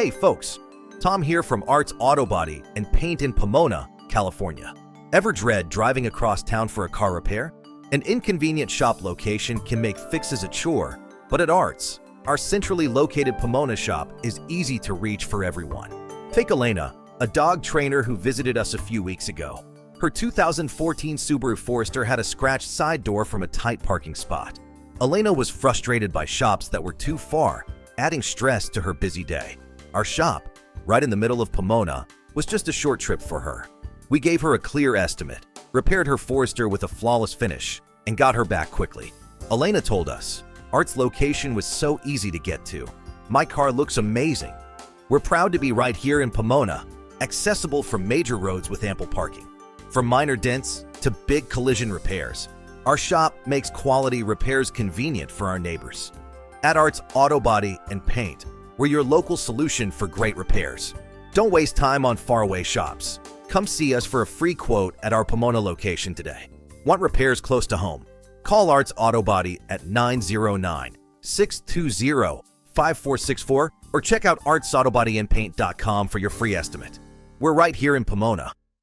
Hey folks, Tom here from Arts Auto Body and Paint in Pomona, California. Ever dread driving across town for a car repair? An inconvenient shop location can make fixes a chore, but at Arts, our centrally located Pomona shop is easy to reach for everyone. Take Elena, a dog trainer who visited us a few weeks ago. Her 2014 Subaru Forester had a scratched side door from a tight parking spot. Elena was frustrated by shops that were too far, adding stress to her busy day. Our shop, right in the middle of Pomona, was just a short trip for her. We gave her a clear estimate, repaired her Forester with a flawless finish, and got her back quickly. Elena told us, Art's location was so easy to get to. My car looks amazing. We're proud to be right here in Pomona, accessible from major roads with ample parking. From minor dents to big collision repairs, our shop makes quality repairs convenient for our neighbors. At Arts Auto Body and Paint, we're your local solution for great repairs. Don't waste time on faraway shops. Come see us for a free quote at our Pomona location today. Want repairs close to home? Call Arts Auto Body at 909-620-5464 or check out artsautobodyandpaint.com for your free estimate. We're right here in Pomona.